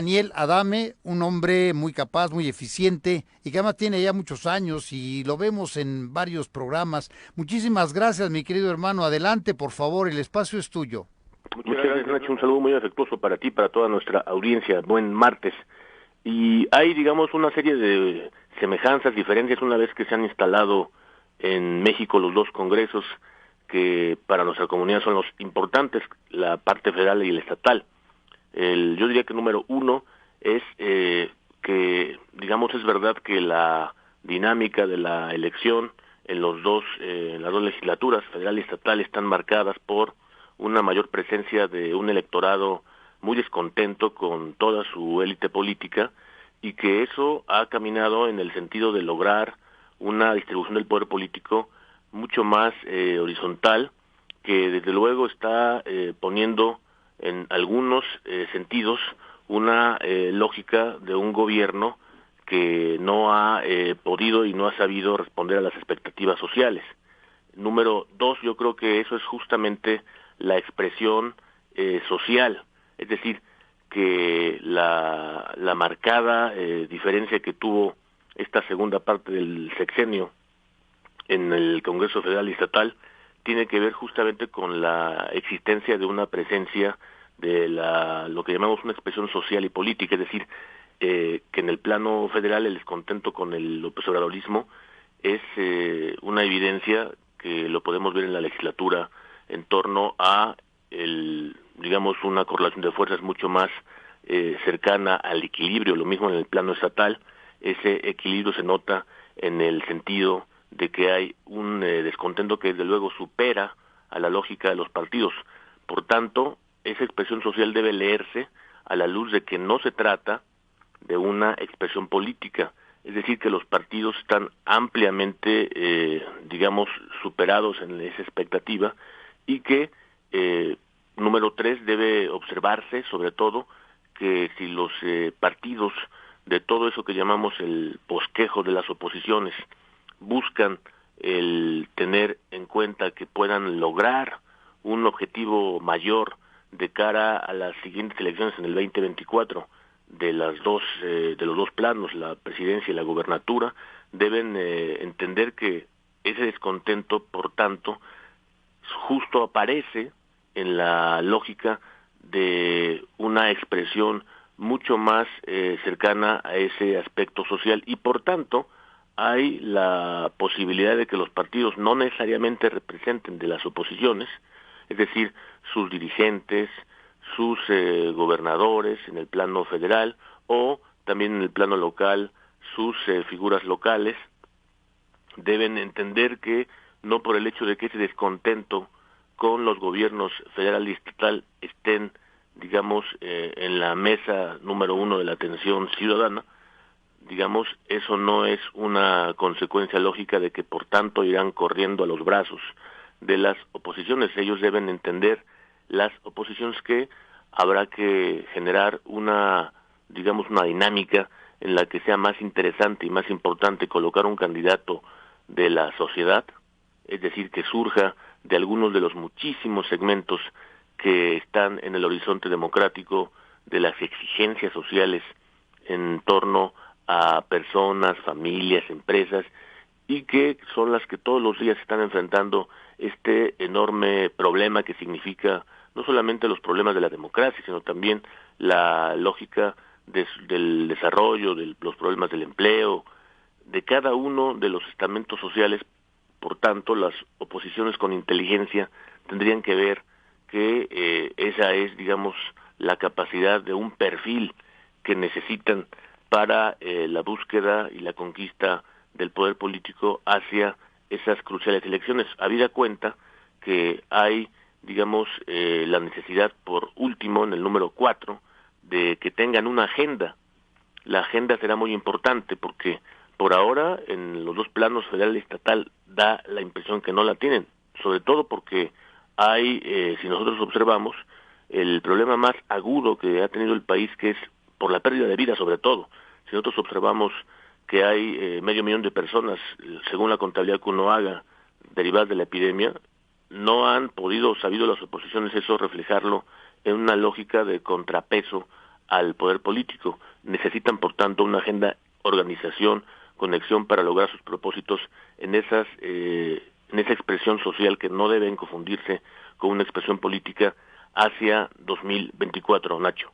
Daniel Adame, un hombre muy capaz, muy eficiente y que además tiene ya muchos años y lo vemos en varios programas. Muchísimas gracias, mi querido hermano. Adelante, por favor, el espacio es tuyo. Muchas gracias, Nacho. Un saludo muy afectuoso para ti, para toda nuestra audiencia. Buen martes. Y hay, digamos, una serie de semejanzas, diferencias, una vez que se han instalado en México los dos congresos que para nuestra comunidad son los importantes, la parte federal y el estatal. Yo diría que número uno es que, digamos, es verdad que la dinámica de la elección en las dos legislaturas, federal y estatal, están marcadas por una mayor presencia de un electorado muy descontento con toda su élite política, y que eso ha caminado en el sentido de lograr una distribución del poder político mucho más horizontal, que desde luego está poniendo en algunos sentidos una lógica de un gobierno que no ha podido y no ha sabido responder a las expectativas sociales. Número dos, yo creo que eso es justamente la expresión social, es decir, que la marcada diferencia que tuvo esta segunda parte del sexenio en el Congreso Federal y Estatal tiene que ver justamente con la existencia de una presencia de lo que llamamos una expresión social y política, es decir, que en el plano federal el descontento con el López Obradorismo es una evidencia que lo podemos ver en la legislatura en torno a digamos, una correlación de fuerzas mucho más cercana al equilibrio. Lo mismo en el plano estatal, ese equilibrio se nota en el sentido de que hay un descontento que desde luego supera a la lógica de los partidos. Por tanto, esa expresión social debe leerse a la luz de que no se trata de una expresión política, es decir, que los partidos están ampliamente, digamos, superados en esa expectativa, y que, número tres, debe observarse, sobre todo, que si los partidos de todo eso que llamamos el bosquejo de las oposiciones buscan el tener en cuenta que puedan lograr un objetivo mayor de cara a las siguientes elecciones en el 2024 de los dos planos, la presidencia y la gobernatura, deben entender que ese descontento, por tanto, justo aparece en la lógica de una expresión mucho más cercana a ese aspecto social, y por tanto hay la posibilidad de que los partidos no necesariamente representen de las oposiciones, es decir, sus dirigentes, sus gobernadores en el plano federal, o también en el plano local, sus figuras locales, deben entender que no por el hecho de que ese descontento con los gobiernos federal y estatal estén, digamos, en la mesa número uno de la atención ciudadana, digamos, eso no es una consecuencia lógica de que por tanto irán corriendo a los brazos de las oposiciones. Ellos deben entender, las oposiciones, que habrá que generar una dinámica en la que sea más interesante y más importante colocar un candidato de la sociedad, es decir, que surja de algunos de los muchísimos segmentos que están en el horizonte democrático de las exigencias sociales en torno a personas, familias, empresas, y que son las que todos los días están enfrentando este enorme problema que significa no solamente los problemas de la democracia, sino también la lógica del desarrollo, de los problemas del empleo, de cada uno de los estamentos sociales. Por tanto, las oposiciones con inteligencia tendrían que ver que esa es, digamos, la capacidad de un perfil que necesitan para la búsqueda y la conquista del poder político hacia esas cruciales elecciones, habida cuenta que hay, digamos, la necesidad, por último, en el número 4, de que tengan una agenda. La agenda será muy importante porque por ahora en los dos planos, federal y estatal, da la impresión que no la tienen, sobre todo porque hay, si nosotros observamos, el problema más agudo que ha tenido el país, que es por la pérdida de vida, sobre todo. Si nosotros observamos que hay 500,000 de personas, según la contabilidad que uno haga, derivadas de la epidemia, no han sabido las oposiciones eso reflejarlo en una lógica de contrapeso al poder político. Necesitan, por tanto, una agenda, organización, conexión para lograr sus propósitos en esa expresión social que no deben confundirse con una expresión política hacia 2024, Nacho.